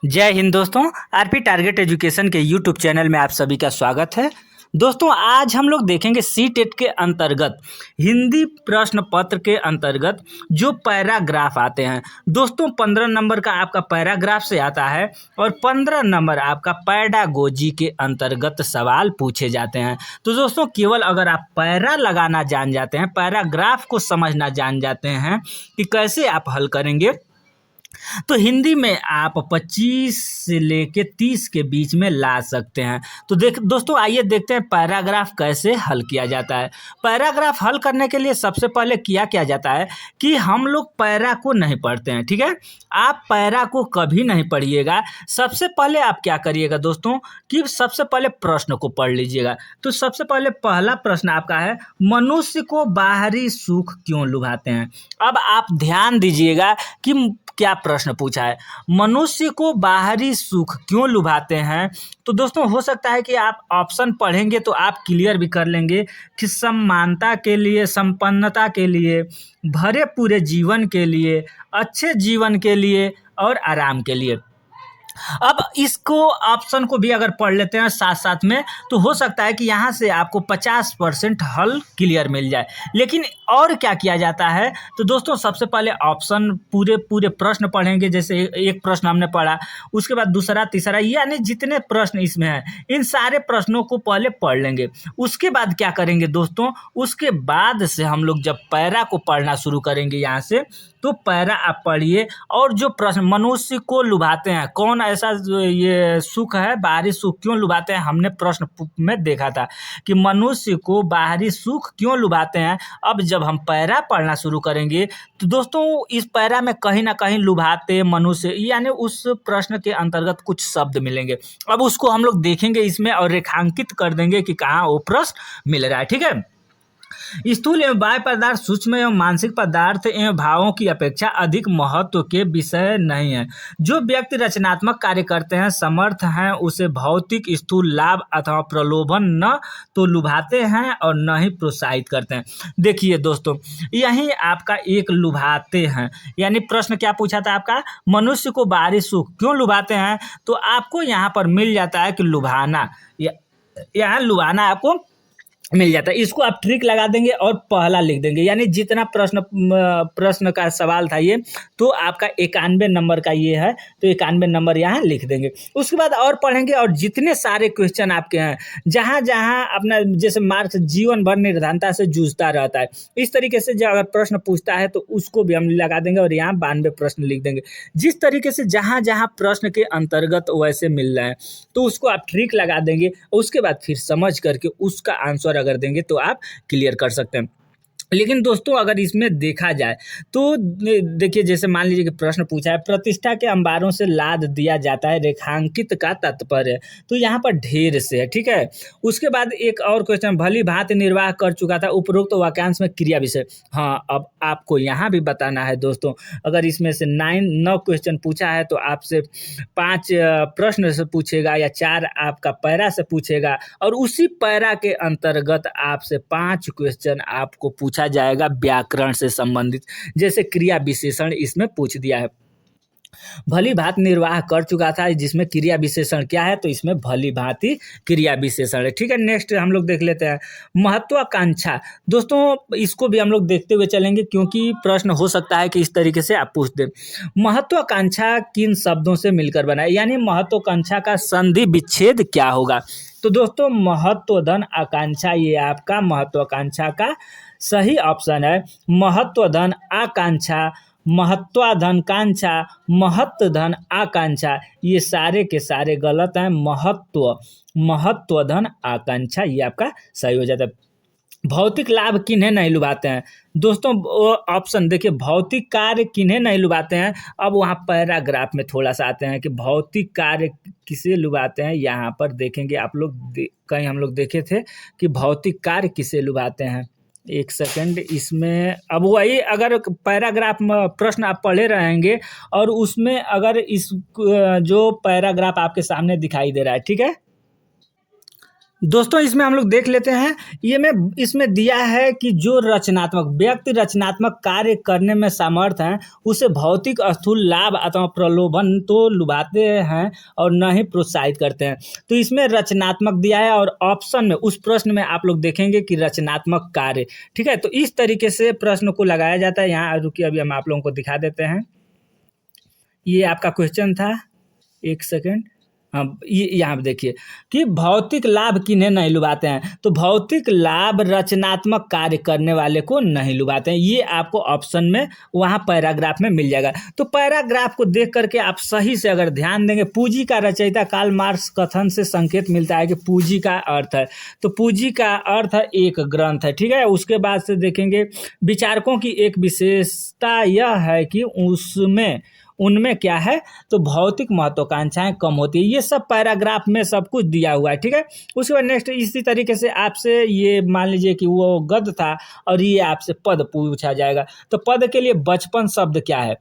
जय हिंद दोस्तों। RP target education के यूट्यूब चैनल में आप सभी का स्वागत है। दोस्तों आज हम लोग देखेंगे सी टेट के अंतर्गत हिंदी प्रश्न पत्र के अंतर्गत जो पैराग्राफ आते हैं। दोस्तों 15 नंबर का आपका पैराग्राफ से आता है और 15 नंबर आपका पैडागोजी के अंतर्गत सवाल पूछे जाते हैं। तो दोस्तों केवल अगर आप पैरा लगाना जान जाते हैं, पैराग्राफ को समझना जान जाते हैं कि कैसे आप हल करेंगे, तो हिंदी में आप 25 से लेके 30 के बीच में ला सकते हैं। तो दोस्तों आइए देखते हैं पैराग्राफ कैसे हल किया जाता है। पैराग्राफ हल करने के लिए सबसे पहले किया क्या जाता है कि हम लोग पैरा को नहीं पढ़ते हैं, ठीक है। आप पैरा को कभी नहीं पढ़िएगा। सबसे पहले आप क्या करिएगा दोस्तों कि सबसे पहले प्रश्न को पढ़ लीजिएगा। तो सबसे पहले पहला प्रश्न आपका है, मनुष्य को बाहरी सुख क्यों लुभाते हैं। अब आप ध्यान दीजिएगा कि क्या प्रश्न पूछा है, मनुष्य को बाहरी सुख क्यों लुभाते हैं। तो दोस्तों हो सकता है कि आप ऑप्शन पढ़ेंगे तो आप क्लियर भी कर लेंगे कि सम्मानता के लिए, संपन्नता के लिए, भरे पूरे जीवन के लिए, अच्छे जीवन के लिए और आराम के लिए। अब इसको ऑप्शन को भी अगर पढ़ लेते हैं साथ साथ में, तो हो सकता है कि यहाँ से आपको 50% हल क्लियर मिल जाए। लेकिन और क्या किया जाता है, तो दोस्तों सबसे पहले ऑप्शन पूरे प्रश्न पढ़ेंगे। जैसे एक प्रश्न हमने पढ़ा, उसके बाद दूसरा, तीसरा, यानी जितने प्रश्न इसमें हैं इन सारे प्रश्नों को पहले पढ़ लेंगे। उसके बाद क्या करेंगे दोस्तों, उसके बाद से हम लोग जब पैरा को पढ़ना शुरू करेंगे यहाँ से, तो पैरा आप पढ़िए। और जो प्रश्न मनुष्य को लुभाते हैं, कौन ऐसा ये सुख है, बाहरी सुख क्यों लुभाते हैं, हमने प्रश्न में देखा था कि मनुष्य को बाहरी सुख क्यों लुभाते हैं। अब जब हम पैरा पढ़ना शुरू करेंगे तो दोस्तों इस पैरा में कहीं ना कहीं लुभाते मनुष्य यानी उस प्रश्न के अंतर्गत कुछ शब्द मिलेंगे। अब उसको हम लोग देखेंगे इसमें और रेखांकित कर देंगे कि कहाँ वो प्रश्न मिल रहा है, ठीक है। स्थूल एवं बाह्य पदार्थ सूक्ष्म एवं मानसिक पदार्थ एवं भावों की अपेक्षा अधिक महत्व के विषय नहीं है। जो व्यक्ति रचनात्मक कार्य करते हैं, समर्थ हैं, उसे भौतिक स्थूल लाभ अथवा प्रलोभन न तो लुभाते हैं और न ही प्रोत्साहित करते हैं। देखिए दोस्तों, यही आपका एक लुभाते हैं, यानी प्रश्न क्या पूछा था आपका, मनुष्य को बाहरी सुख क्यों लुभाते हैं। तो आपको यहाँ पर मिल जाता है कि लुभाना, यहाँ लुभाना आपको मिल जाता है। इसको आप ट्रिक लगा देंगे और पहला लिख देंगे, यानी जितना प्रश्न का सवाल था ये, तो आपका 91 नंबर का ये है, तो 91 नंबर यहाँ लिख देंगे। उसके बाद और पढ़ेंगे और जितने सारे क्वेश्चन आपके हैं, जहाँ जहाँ अपना जैसे मार्क्स जीवन भर निर्धनता से जूझता रहता है, इस तरीके से जब अगर प्रश्न पूछता है तो उसको भी हम लगा देंगे और यहाँ 92 प्रश्न लिख देंगे। जिस तरीके से जहाँ जहाँ प्रश्न के अंतर्गत वैसे मिल रहा है तो उसको आप ट्रिक लगा देंगे। उसके बाद फिर समझ करके उसका आंसर अगर देंगे तो आप क्लियर कर सकते हैं। लेकिन दोस्तों अगर इसमें देखा जाए तो देखिए, जैसे मान लीजिए कि प्रश्न पूछा है, प्रतिष्ठा के अंबारों से लाद दिया जाता है, रेखांकित का तात्पर्य, तो यहाँ पर ढेर से है, ठीक है। उसके बाद एक और क्वेश्चन, भली भांति निर्वाह कर चुका था, उपरोक्त वाक्यांश में क्रिया विषय। हाँ, अब आपको यहाँ भी बताना है दोस्तों, अगर इसमें से 9 क्वेश्चन पूछा है तो आपसे 5 प्रश्न से पूछेगा या 4 आपका पैरा से पूछेगा, और उसी पैरा के अंतर्गत आपसे 5 क्वेश्चन आपको पूछा जाएगा व्याकरण से संबंधित। जैसे क्रिया विशेषण इसमें पूछ दिया है, भली भांति निर्वाह कर चुका था, जिसमें क्रिया विशेषण क्या है, तो इसमें भली भांति क्रिया विशेषण है, ठीक है। नेक्स्ट हम लोग देख लेते हैं महत्वाकांक्षा। दोस्तों इसको भी हम लोग देखते हुए चलेंगे क्योंकि प्रश्न हो सकता है कि इस तरीके से आप पूछ दें, महत्वाकांक्षा किन शब्दों से मिलकर बना है, यानी महत्वाकांक्षा का संधि विच्छेद क्या होगा। तो दोस्तों महत्वधन आकांक्षा, ये आपका महत्वाकांक्षा का सही ऑप्शन है। महत्वधन आकांक्षा, महत्वाधन कांक्षा, महत्वधन आकांक्षा, ये सारे के सारे गलत हैं। महत्वधन आकांक्षा ये आपका सही हो जाता है। भौतिक लाभ किन्हें नहीं लुभाते हैं। दोस्तों ऑप्शन देखिए, भौतिक कार्य किन्हें नहीं लुभाते हैं। अब वहाँ पैराग्राफ में थोड़ा सा आते हैं कि भौतिक कार्य किसे लुभाते हैं। यहाँ पर देखेंगे आप लोग, कहीं हम लोग देखे थे कि भौतिक कार्य किसे लुभाते हैं। एक सेकंड, इसमें अब वही अगर पैराग्राफ में प्रश्न आप पढ़े रहेंगे और उसमें अगर इस जो पैराग्राफ आपके सामने दिखाई दे रहा है, ठीक है, दोस्तों इसमें हम लोग देख लेते हैं, ये में इसमें दिया है कि जो रचनात्मक व्यक्ति रचनात्मक कार्य करने में समर्थ हैं, उसे भौतिक स्थूल लाभ अथवा प्रलोभन तो लुभाते हैं और न ही प्रोत्साहित करते हैं। तो इसमें रचनात्मक दिया है और ऑप्शन में उस प्रश्न में आप लोग देखेंगे कि रचनात्मक कार्य, ठीक है। तो इस तरीके से प्रश्न को लगाया जाता है। यहाँ रुकिए, अभी हम आप लोगों को दिखा देते हैं। ये आपका क्वेश्चन था, एक सेकेंड। हाँ, ये यहाँ पे देखिए कि भौतिक लाभ किन्हें नहीं लुभाते हैं, तो भौतिक लाभ रचनात्मक कार्य करने वाले को नहीं लुभाते हैं। ये आपको ऑप्शन में वहाँ पैराग्राफ में मिल जाएगा। तो पैराग्राफ को देख करके आप सही से अगर ध्यान देंगे, पूंजी का रचयिता कार्ल मार्क्स कथन से संकेत मिलता है कि पूंजी का अर्थ है, तो पूंजी का अर्थ है एक ग्रंथ है, ठीक है। उसके बाद से देखेंगे विचारकों की एक विशेषता यह है कि उनमें क्या है, तो भौतिक महत्वाकांक्षाएं कम होती है। ये सब पैराग्राफ में सब कुछ दिया हुआ है, ठीक है। उसके बाद नेक्स्ट इसी तरीके से आपसे ये मान लीजिए कि वो गद्य था और ये आपसे पद पूछा जाएगा। तो पद के लिए बचपन शब्द क्या है,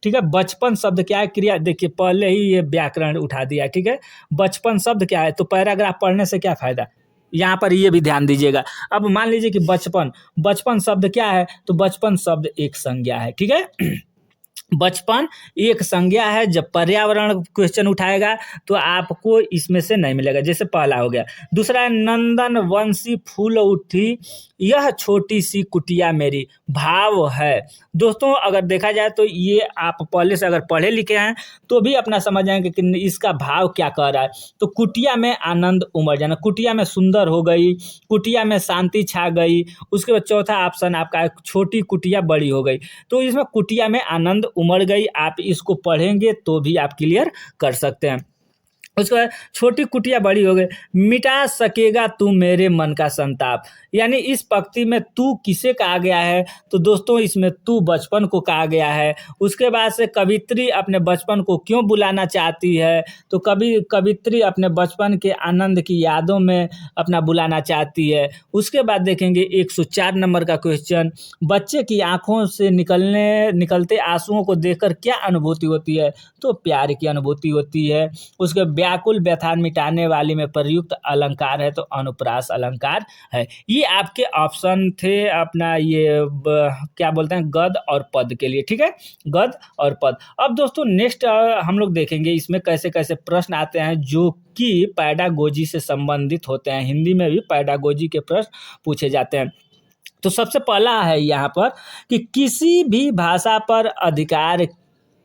ठीक है। बचपन शब्द क्या है, क्रिया, देखिए पहले ही ये व्याकरण उठा दिया, ठीक है। बचपन शब्द क्या है, तो पैराग्राफ पढ़ने से क्या फायदा, यहाँ पर ये भी ध्यान दीजिएगा। अब मान लीजिए कि बचपन शब्द क्या है, तो बचपन शब्द एक संज्ञा है, ठीक है। बचपन एक संज्ञा है। जब पर्यावरण क्वेश्चन उठाएगा तो आपको इसमें से नहीं मिलेगा। जैसे पहला हो गया। दूसरा है नंदन वंशी फूल उठी यह छोटी सी कुटिया मेरी, भाव है। दोस्तों अगर देखा जाए तो ये आप पहले से अगर पढ़े लिखे हैं तो भी अपना समझ जाएंगे कि इसका भाव क्या कह रहा है। तो कुटिया में आनंद उमड़ जाना, कुटिया में सुंदर हो गई, कुटिया में शांति छा गई। उसके बाद चौथा ऑप्शन आपका है छोटी कुटिया बड़ी हो गई। तो इसमें कुटिया में आनंद उमड़ गई, आप इसको पढ़ेंगे तो भी आप क्लियर कर सकते हैं। उसके बाद छोटी कुटिया बड़ी हो गई, मिटा सकेगा तू मेरे मन का संताप, यानी इस पंक्ति में तू किसे कहा गया है, तो दोस्तों इसमें तू बचपन को कहा गया है। उसके बाद से कवित्री अपने बचपन को क्यों बुलाना चाहती है, तो कवित्री अपने बचपन के आनंद की यादों में अपना बुलाना चाहती है। उसके बाद देखेंगे 104 नंबर का क्वेश्चन, बच्चे की आंखों से निकलते आंसुओं को देखकर क्या अनुभूति होती है, तो प्यार की अनुभूति होती है। उसके व्याकुल व्यथा मिटाने वाली में प्रयुक्त अलंकार है, तो अनुप्रास अलंकार है। ये आपके ऑप्शन थे अपना ये क्या बोलते हैं गद और पद के लिए, ठीक है, गद और पद। अब दोस्तों नेक्स्ट हम लोग देखेंगे इसमें कैसे कैसे प्रश्न आते हैं जो कि पैडागोजी से संबंधित होते हैं। हिंदी में भी पैडागोजी के प्रश्न पूछे जाते हैं। तो सबसे पहला है यहाँ पर कि किसी भी भाषा पर अधिकार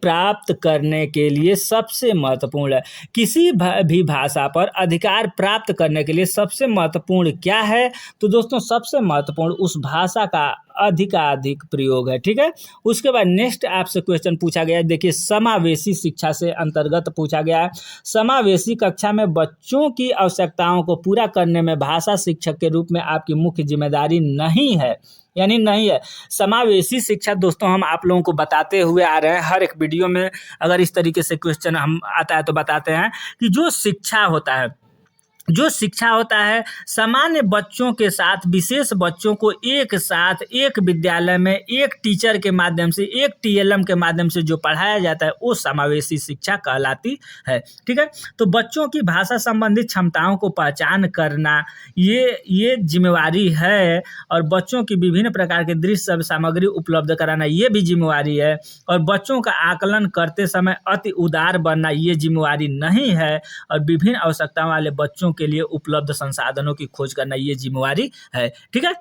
प्राप्त करने के लिए सबसे महत्वपूर्ण है, किसी भी भाषा पर अधिकार प्राप्त करने के लिए सबसे महत्वपूर्ण क्या है, तो दोस्तों सबसे महत्वपूर्ण उस भाषा का अधिकाधिक प्रयोग है, ठीक है। उसके बाद नेक्स्ट आपसे क्वेश्चन पूछा गया है, देखिए समावेशी शिक्षा से अंतर्गत पूछा गया है। समावेशी कक्षा में बच्चों की आवश्यकताओं को पूरा करने में भाषा शिक्षक के रूप में आपकी मुख्य जिम्मेदारी नहीं है, यानी नहीं है। समावेशी शिक्षा दोस्तों हम आप लोगों को बताते हुए आ रहे हैं, हर एक वीडियो में अगर इस तरीके से क्वेश्चन हम आता है तो बताते हैं कि जो शिक्षा होता है सामान्य बच्चों के साथ विशेष बच्चों को एक साथ एक विद्यालय में एक टीचर के माध्यम से एक टीएलएम के माध्यम से जो पढ़ाया जाता है वो समावेशी शिक्षा कहलाती है, ठीक है। तो बच्चों की भाषा संबंधी क्षमताओं को पहचान करना ये जिम्मेवारी है, और बच्चों की विभिन्न प्रकार के दृश्य सामग्री उपलब्ध कराना ये भी जिम्मेवारी है, और बच्चों का आकलन करते समय अति उदार बनना ये जिम्मेवारी नहीं है, और विभिन्न आवश्यकताओं वाले बच्चों के लिए उपलब्ध संसाधनों की खोज करना ये जिम्मेवारी है, ठीक है।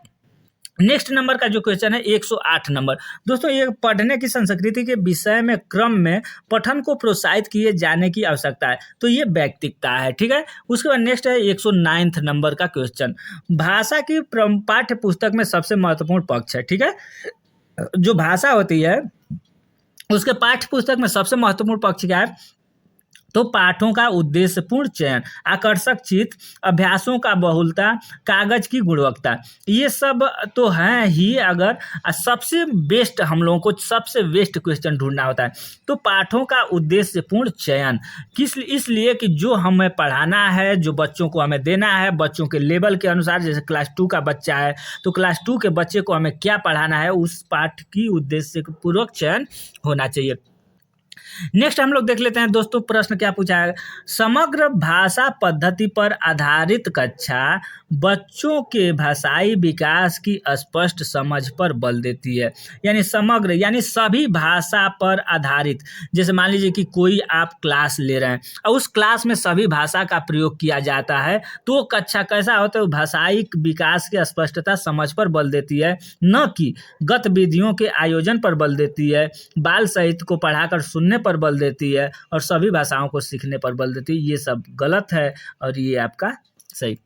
नेक्स्ट नंबर का जो क्वेश्चन है 108 नंबर, दोस्तों ये पढ़ने की संस्कृति के विषय में क्रम में पठन को प्रोत्साहित किए जाने की आवश्यकता है, तो ये व्यक्तिकता है, ठीक है। उसके बाद नेक्स्ट है 109 नंबर का क्वेश्चन, भाषा की पाठ्य पुस्तक में सबसे महत्वपूर्ण पक्ष है, ठीक है। जो भाषा होती है उसके पाठ्य पुस्तक में सबसे महत्वपूर्ण पक्ष क्या है, तो पाठों का उद्देश्यपूर्ण चयन, आकर्षक चित्र, अभ्यासों का बहुलता, कागज की गुणवत्ता, ये सब तो हैं ही। अगर सबसे बेस्ट हम लोगों को सबसे बेस्ट क्वेश्चन ढूंढना होता है तो पाठों का उद्देश्यपूर्ण चयन इसलिए कि जो हमें पढ़ाना है, जो बच्चों को हमें देना है, बच्चों के लेवल के अनुसार, जैसे क्लास 2 का बच्चा है तो क्लास 2 के बच्चे को हमें क्या पढ़ाना है उस पाठ की उद्देश्यपूर्वक चयन होना चाहिए। नेक्स्ट हम लोग देख लेते हैं दोस्तों, प्रश्न क्या पूछा है। समग्र भाषा पद्धति पर आधारित कक्षा बच्चों के भाषाई विकास की स्पष्ट समझ पर बल देती है। यानी समग्र यानी सभी भाषा पर आधारित। जैसे मान लीजिए कि कोई आप क्लास ले रहे हैं और उस क्लास में सभी भाषा का प्रयोग किया जाता है, तो वो कक्षा कैसा होता है, वो भाषाई विकास की स्पष्टता समझ पर बल देती है, न कि गतिविधियों के आयोजन पर बल देती है, बाल साहित्य को पढ़ाकर सुनने पर बल देती है और सभी भाषाओं को सीखने पर बल देती है। ये सब गलत है और ये आपका सही।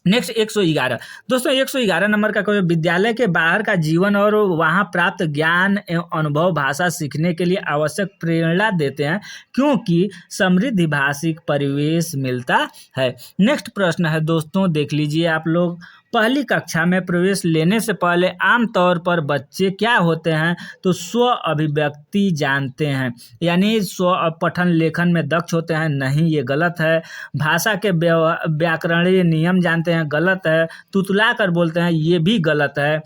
नेक्स्ट 111 दोस्तों, 111 नंबर का कोई विद्यालय के बाहर का जीवन और वहाँ प्राप्त ज्ञान एवं अनुभव भाषा सीखने के लिए आवश्यक प्रेरणा देते हैं, क्योंकि समृद्धि भाषिक परिवेश मिलता है। नेक्स्ट प्रश्न है दोस्तों, देख लीजिए आप लोग। पहली कक्षा में प्रवेश लेने से पहले आमतौर पर बच्चे क्या होते हैं, तो स्व अभिव्यक्ति जानते हैं, यानी स्व पठन लेखन में दक्ष होते हैं। नहीं, ये गलत है। भाषा के व्याकरणीय नियम जानते हैं, गलत है। तुतला कर बोलते हैं, ये भी गलत है।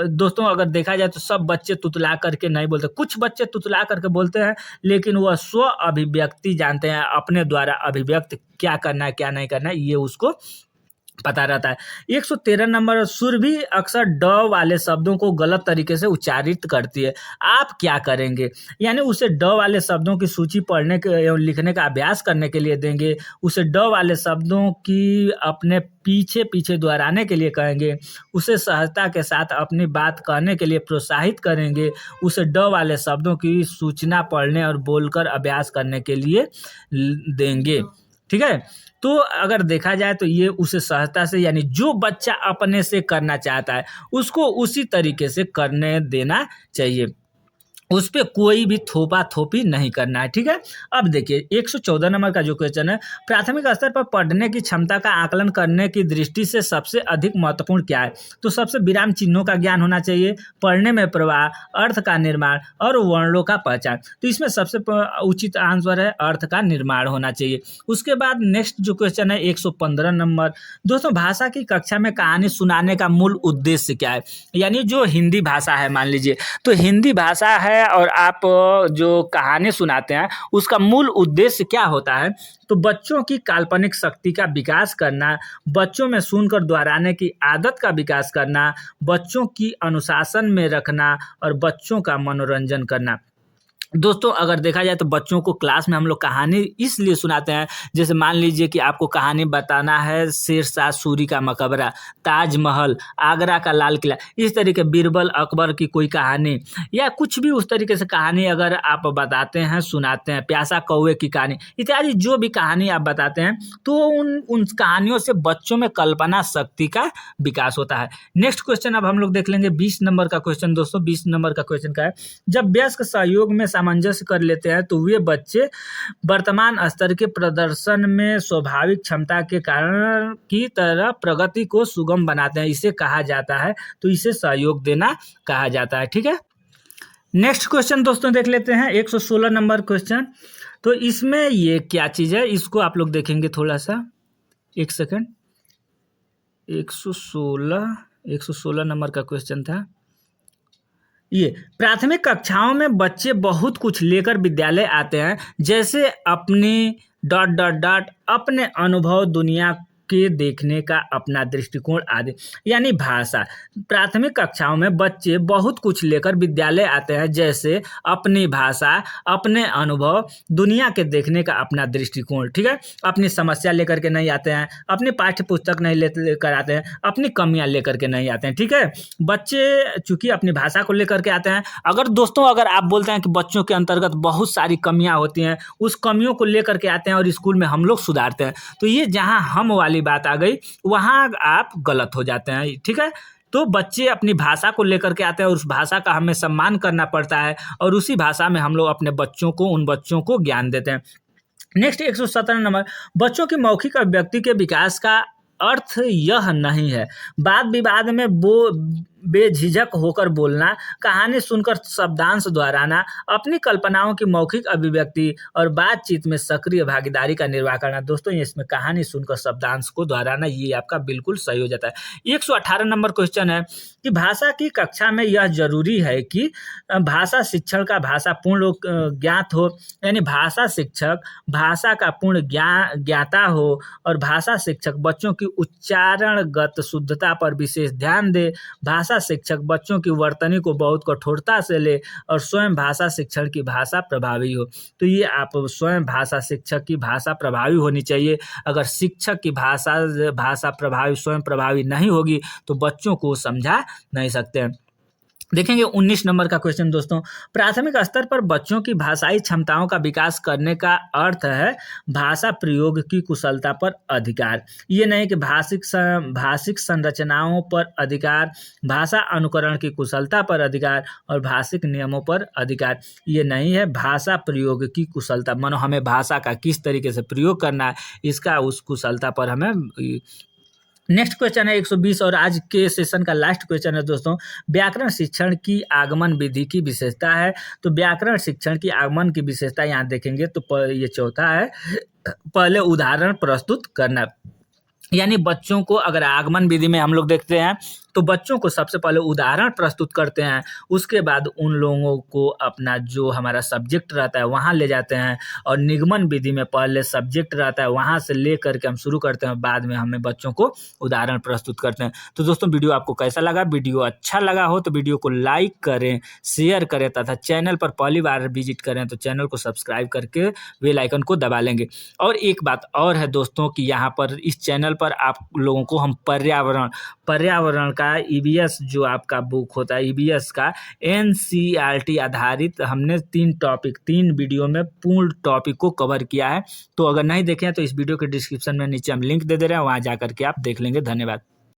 दोस्तों अगर देखा जाए तो सब बच्चे तुतला करके नहीं बोलते, कुछ बच्चे तुतला करके बोलते हैं, लेकिन वह स्व अभिव्यक्ति जानते हैं, अपने द्वारा अभिव्यक्त क्या करना है क्या नहीं करना है ये उसको पता रहता है। 113 नंबर, सुरभि अक्सर ड वाले शब्दों को गलत तरीके से उच्चारित करती है, आप क्या करेंगे। यानी उसे ड वाले शब्दों की सूची पढ़ने के एवं लिखने का अभ्यास करने के लिए देंगे, उसे ड वाले शब्दों की अपने पीछे पीछे दोहराने के लिए कहेंगे, उसे सहजता के साथ अपनी बात कहने के लिए प्रोत्साहित करेंगे, उसे ड वाले शब्दों की सूचना पढ़ने और बोलकर अभ्यास करने के लिए देंगे। ठीक है, तो अगर देखा जाए तो ये उसे सहजता से, यानी जो बच्चा अपने से करना चाहता है उसको उसी तरीके से करने देना चाहिए, उस पर कोई भी थोपा थोपी नहीं करना है। ठीक है, अब देखिए 114 नंबर का जो क्वेश्चन है, प्राथमिक स्तर पर पढ़ने की क्षमता का आकलन करने की दृष्टि से सबसे अधिक महत्वपूर्ण क्या है, तो सबसे विराम चिन्हों का ज्ञान होना चाहिए, पढ़ने में प्रवाह, अर्थ का निर्माण और वर्णों का पहचान। तो इसमें सबसे उचित आंसर है अर्थ का निर्माण होना चाहिए। उसके बाद नेक्स्ट जो क्वेश्चन है 115 नंबर, दोस्तों भाषा की कक्षा में कहानी सुनाने का मूल उद्देश्य क्या है। यानी जो हिंदी भाषा है, मान लीजिए तो हिंदी भाषा है और आप जो कहानी सुनाते हैं उसका मूल उद्देश्य क्या होता है, तो बच्चों की काल्पनिक शक्ति का विकास करना, बच्चों में सुनकर दोहराने की आदत का विकास करना, बच्चों की अनुशासन में रखना और बच्चों का मनोरंजन करना। दोस्तों अगर देखा जाए तो बच्चों को क्लास में हम लोग कहानी इसलिए सुनाते हैं, जैसे मान लीजिए कि आपको कहानी बताना है शेरशाह सूरी का मकबरा, ताजमहल, आगरा का लाल किला, इस तरीके बीरबल अकबर की कोई कहानी या कुछ भी उस तरीके से कहानी अगर आप बताते हैं, सुनाते हैं, प्यासा कौवे की कहानी इत्यादि जो भी कहानी आप बताते हैं, तो उन कहानियों से बच्चों में कल्पना शक्ति का विकास होता है। नेक्स्ट क्वेश्चन अब हम लोग देख लेंगे 20 नंबर का क्वेश्चन। दोस्तों 20 नंबर का क्वेश्चन का है, जब वयस्क सहयोग में सामंजस्य कर लेते हैं तो वे बच्चे वर्तमान स्तर के प्रदर्शन में स्वाभाविक क्षमता के कारण की तरह प्रगति को सुगम बनाते हैं, इसे कहा जाता है, तो इसे सहयोग देना कहा जाता है। ठीक है, नेक्स्ट क्वेश्चन दोस्तों देख लेते हैं 116 नंबर क्वेश्चन। तो इसमें ये क्या चीज़ है, इसको आप लोग देखेंगे थोड़ा सा, एक सेकंड। 116 नंबर का क्वेश्चन था ये। प्राथमिक कक्षाओं में बच्चे बहुत कुछ लेकर विद्यालय आते हैं, जैसे अपनी ... अपने अनुभव, दुनिया के देखने का अपना दृष्टिकोण आदि। यानी भाषा, प्राथमिक कक्षाओं में बच्चे बहुत कुछ लेकर विद्यालय आते हैं, जैसे अपनी भाषा, अपने अनुभव, दुनिया के देखने का अपना दृष्टिकोण। ठीक है, अपनी समस्या लेकर के नहीं आते हैं, अपनी पाठ्य पुस्तक नहीं लेकर आते हैं, अपनी कमियां लेकर के नहीं आते हैं। ठीक है, बच्चे चूंकि अपनी भाषा को लेकर के आते हैं। अगर दोस्तों अगर आप बोलते हैं कि बच्चों के अंतर्गत बहुत सारी कमियां होती हैं, उस कमियों को लेकर के आते हैं और स्कूल में हम लोग सुधारते हैं, तो ये जहां हम वाली बात आ गई वहां आप गलत हो जाते हैं। ठीक है, तो बच्चे अपनी भाषा को लेकर के आते हैं और उस भाषा का हमें सम्मान करना पड़ता है और उसी भाषा में हम लोग अपने बच्चों को, उन बच्चों को ज्ञान देते हैं। नेक्स्ट 117 नंबर, बच्चों की मौखिक अभिव्यक्ति के विकास का अर्थ यह नहीं है वाद विवाद में बेझिझक होकर बोलना, कहानी सुनकर शब्दांश दोहराना, अपनी कल्पनाओं की मौखिक अभिव्यक्ति और बातचीत में सक्रिय भागीदारी का निर्वाह करना। दोस्तों इसमें कहानी सुनकर शब्दांश को दोहराना ये आपका बिल्कुल सही हो जाता है। 118 नंबर क्वेश्चन है कि भाषा की कक्षा में यह जरूरी है कि भाषा शिक्षण का भाषा पूर्ण ज्ञात हो, यानी भाषा शिक्षक भाषा का पूर्ण ज्ञाता हो और भाषा शिक्षक बच्चों की उच्चारणगत शुद्धता पर विशेष ध्यान दे। भाषा शिक्षक बच्चों की वर्तनी को बहुत कठोरता से ले और स्वयं भाषा शिक्षण की भाषा प्रभावी हो। तो ये आप स्वयं भाषा शिक्षक की भाषा प्रभावी होनी चाहिए। अगर शिक्षक की भाषा प्रभावी स्वयं प्रभावी नहीं होगी तो बच्चों को समझा नहीं सकते हैं। देखेंगे 19 नंबर का क्वेश्चन दोस्तों, प्राथमिक स्तर पर बच्चों की भाषाई क्षमताओं का विकास करने का अर्थ है भाषा प्रयोग की कुशलता पर अधिकार। ये नहीं कि भाषिक संरचनाओं पर अधिकार, भाषा अनुकरण की कुशलता पर अधिकार और भाषिक नियमों पर अधिकार, ये नहीं है। भाषा प्रयोग की कुशलता मानो हमें भाषा का किस तरीके से प्रयोग करना है, इसका उस कुशलता पर हमें। नेक्स्ट क्वेश्चन है 120 और आज के सेशन का लास्ट क्वेश्चन है दोस्तों, व्याकरण शिक्षण की आगमन विधि की विशेषता है। तो व्याकरण शिक्षण की आगमन की विशेषता यहाँ देखेंगे तो ये चौथा है, पहले उदाहरण प्रस्तुत करना। यानी बच्चों को अगर आगमन विधि में हम लोग देखते हैं तो बच्चों को सबसे पहले उदाहरण प्रस्तुत करते हैं, उसके बाद उन लोगों को अपना जो हमारा सब्जेक्ट रहता है वहाँ ले जाते हैं और निगमन विधि में पहले सब्जेक्ट रहता है वहाँ से ले करके हम शुरू करते हैं, बाद में हमें बच्चों को उदाहरण प्रस्तुत करते हैं। तो दोस्तों वीडियो आपको कैसा लगा? वीडियो अच्छा लगा हो तो वीडियो को लाइक करें, शेयर करें तथा चैनल पर पहली बार विजिट करें तो चैनल को सब्सक्राइब करके बेल आइकन को दबा लेंगे। और एक बात और है दोस्तों कि यहाँ पर इस चैनल पर आप लोगों को हम पर्यावरण का ईबीएस जो आपका बुक होता है ईबीएस का एनसीईआरटी आधारित हमने 3 वीडियो में पूर्ण टॉपिक को कवर किया है। तो अगर नहीं देखे हैं तो इस वीडियो के डिस्क्रिप्शन में नीचे हम लिंक दे रहे हैं, वहाँ जा करके आप देख लेंगे। धन्यवाद।